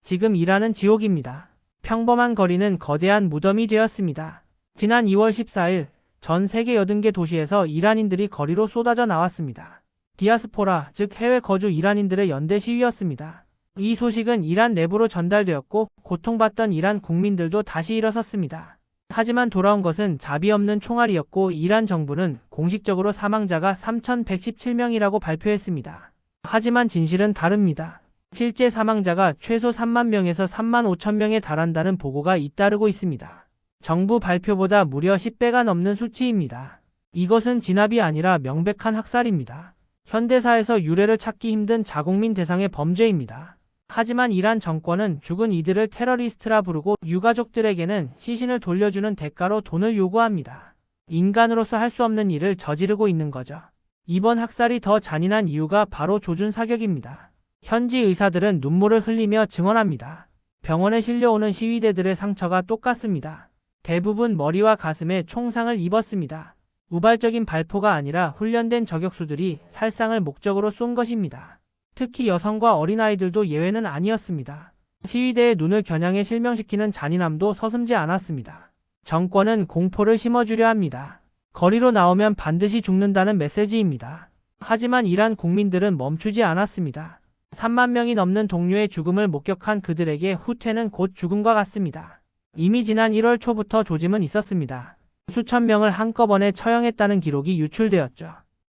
지금 이란은 지옥입니다. 평범한 거리는 거대한 무덤이 되었습니다. 지난 2월 14일 전 세계 80개 도시에서 이란인들이 거리로 쏟아져 나왔습니다. 디아스포라, 즉 해외 거주 이란인들의 연대 시위였습니다. 이 소식은 이란 내부로 전달되었고 고통받던 이란 국민들도 다시 일어섰습니다. 하지만 돌아온 것은 자비 없는 총알이었고 이란 정부는 공식적으로 사망자가 3,117명이라고 발표했습니다. 하지만 진실은 다릅니다. 실제 사망자가 최소 3만 명에서 3만 5천 명에 달한다는 보고가 잇따르고 있습니다. 정부 발표보다 무려 10배가 넘는 수치입니다. 이것은 진압이 아니라 명백한 학살입니다. 현대사에서 유례를 찾기 힘든 자국민 대상의 범죄입니다. 하지만 이란 정권은 죽은 이들을 테러리스트라 부르고 유가족들에게는 시신을 돌려주는 대가로 돈을 요구합니다. 인간으로서 할 수 없는 일을 저지르고 있는 거죠. 이번 학살이 더 잔인한 이유가 바로 조준 사격입니다. 현지 의사들은 눈물을 흘리며 증언합니다. 병원에 실려오는 시위대들의 상처가 똑같습니다. 대부분 머리와 가슴에 총상을 입었습니다. 우발적인 발포가 아니라 훈련된 저격수들이 살상을 목적으로 쏜 것입니다. 특히 여성과 어린아이들도 예외는 아니었습니다. 시위대의 눈을 겨냥해 실명시키는 잔인함도 서슴지 않았습니다. 정권은 공포를 심어주려 합니다. 거리로 나오면 반드시 죽는다는 메시지입니다. 하지만 이란 국민들은 멈추지 않았습니다. 3만 명이 넘는 동료의 죽음을 목격한 그들에게 후퇴는 곧 죽음과 같습니다. 이미 지난 1월 초부터 조짐은 있었습니다. 수천 명을 한꺼번에 처형했다는 기록이 유출되었죠.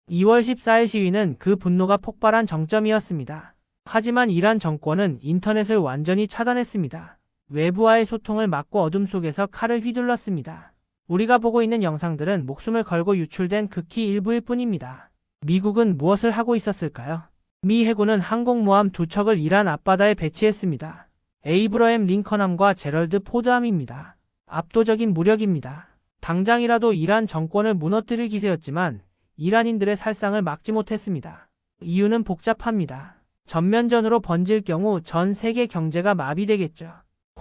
2월 14일 시위는 그 분노가 폭발한 정점이었습니다. 하지만 이란 정권은 인터넷을 완전히 차단했습니다. 외부와의 소통을 막고 어둠 속에서 칼을 휘둘렀습니다. 우리가 보고 있는 영상들은 목숨을 걸고 유출된 극히 일부일 뿐입니다. 미국은 무엇을 하고 있었을까요? 미 해군은 항공모함 2척을 이란 앞바다에 배치했습니다. 에이브러햄 링컨함과 제럴드 포드함입니다. 압도적인 무력입니다. 당장이라도 이란 정권을 무너뜨릴 기세였지만 이란인들의 살상을 막지 못했습니다. 이유는 복잡합니다. 전면전으로 번질 경우 전 세계 경제가 마비되겠죠.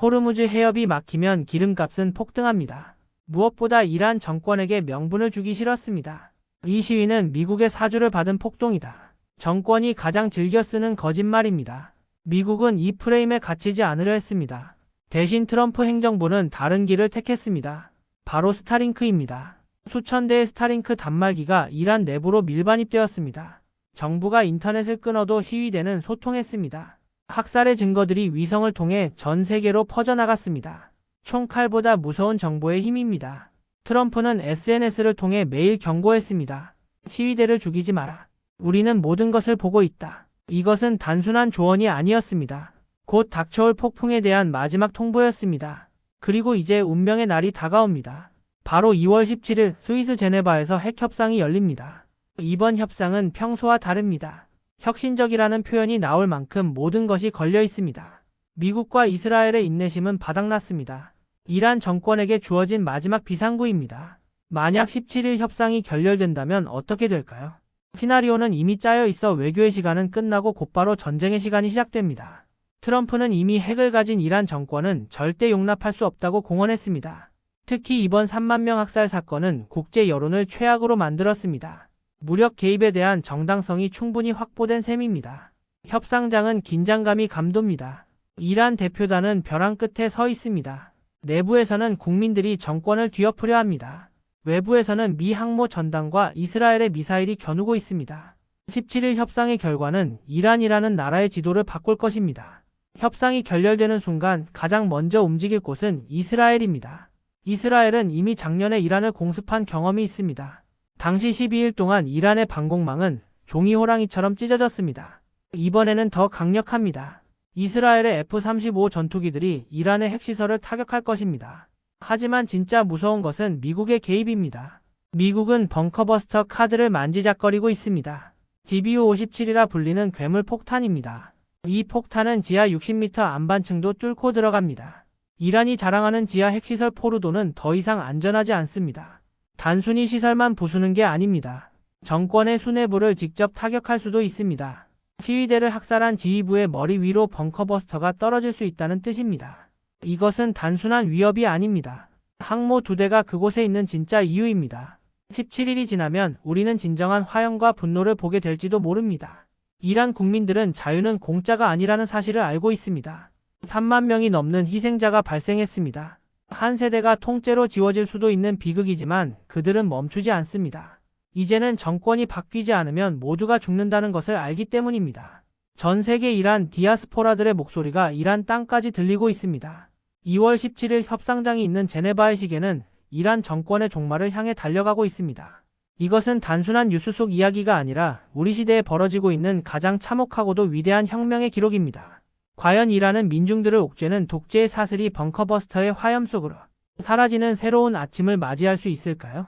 호르무즈 해협이 막히면 기름값은 폭등합니다. 무엇보다 이란 정권에게 명분을 주기 싫었습니다. 이 시위는 미국의 사주를 받은 폭동이다. 정권이 가장 즐겨 쓰는 거짓말입니다. 미국은 이 프레임에 갇히지 않으려 했습니다. 대신 트럼프 행정부는 다른 길을 택했습니다. 바로 스타링크입니다. 수천 대의 스타링크 단말기가 이란 내부로 밀반입되었습니다. 정부가 인터넷을 끊어도 시위대는 소통했습니다. 학살의 증거들이 위성을 통해 전 세계로 퍼져나갔습니다. 총칼보다 무서운 정보의 힘입니다. 트럼프는 SNS를 통해 매일 경고했습니다. 시위대를 죽이지 마라. 우리는 모든 것을 보고 있다. 이것은 단순한 조언이 아니었습니다. 곧 닥쳐올 폭풍에 대한 마지막 통보였습니다. 그리고 이제 운명의 날이 다가옵니다. 바로 2월 17일 스위스 제네바에서 핵협상이 열립니다. 이번 협상은 평소와 다릅니다. 혁신적이라는 표현이 나올 만큼 모든 것이 걸려 있습니다. 미국과 이스라엘의 인내심은 바닥났습니다. 이란 정권에게 주어진 마지막 비상구입니다. 만약 17일 협상이 결렬된다면 어떻게 될까요? 시나리오는 이미 짜여 있어 외교의 시간은 끝나고 곧바로 전쟁의 시간이 시작됩니다. 트럼프는 이미 핵을 가진 이란 정권은 절대 용납할 수 없다고 공언했습니다. 특히 이번 3만 명 학살 사건은 국제 여론을 최악으로 만들었습니다. 무력 개입에 대한 정당성이 충분히 확보된 셈입니다. 협상장은 긴장감이 감돕니다. 이란 대표단은 벼랑 끝에 서 있습니다. 내부에서는 국민들이 정권을 뒤엎으려 합니다. 외부에서는 미 항모 전단과 이스라엘의 미사일이 겨누고 있습니다. 17일 협상의 결과는 이란이라는 나라의 지도를 바꿀 것입니다. 협상이 결렬되는 순간 가장 먼저 움직일 곳은 이스라엘입니다. 이스라엘은 이미 작년에 이란을 공습한 경험이 있습니다. 당시 12일 동안 이란의 방공망은 종이 호랑이처럼 찢어졌습니다. 이번에는 더 강력합니다. 이스라엘의 F-35 전투기들이 이란의 핵시설을 타격할 것입니다. 하지만 진짜 무서운 것은 미국의 개입입니다. 미국은 벙커버스터 카드를 만지작거리고 있습니다. GBU-57이라 불리는 괴물 폭탄입니다. 이 폭탄은 지하 60m 안반층도 뚫고 들어갑니다. 이란이 자랑하는 지하 핵시설 포르도는 더 이상 안전하지 않습니다. 단순히 시설만 부수는 게 아닙니다. 정권의 수뇌부를 직접 타격할 수도 있습니다. 시위대를 학살한 지휘부의 머리 위로 벙커버스터가 떨어질 수 있다는 뜻입니다. 이것은 단순한 위협이 아닙니다. 항모 2대가 그곳에 있는 진짜 이유입니다. 17일이 지나면 우리는 진정한 화염과 분노를 보게 될지도 모릅니다. 이란 국민들은 자유는 공짜가 아니라는 사실을 알고 있습니다. 3만 명이 넘는 희생자가 발생했습니다. 한 세대가 통째로 지워질 수도 있는 비극이지만 그들은 멈추지 않습니다. 이제는 정권이 바뀌지 않으면 모두가 죽는다는 것을 알기 때문입니다. 전 세계 이란 디아스포라들의 목소리가 이란 땅까지 들리고 있습니다. 2월 17일 협상장이 있는 제네바의 시계는 이란 정권의 종말을 향해 달려가고 있습니다. 이것은 단순한 뉴스 속 이야기가 아니라 우리 시대에 벌어지고 있는 가장 참혹하고도 위대한 혁명의 기록입니다. 과연 이란은 민중들을 옥죄는 독재의 사슬이 벙커버스터의 화염 속으로 사라지는 새로운 아침을 맞이할 수 있을까요?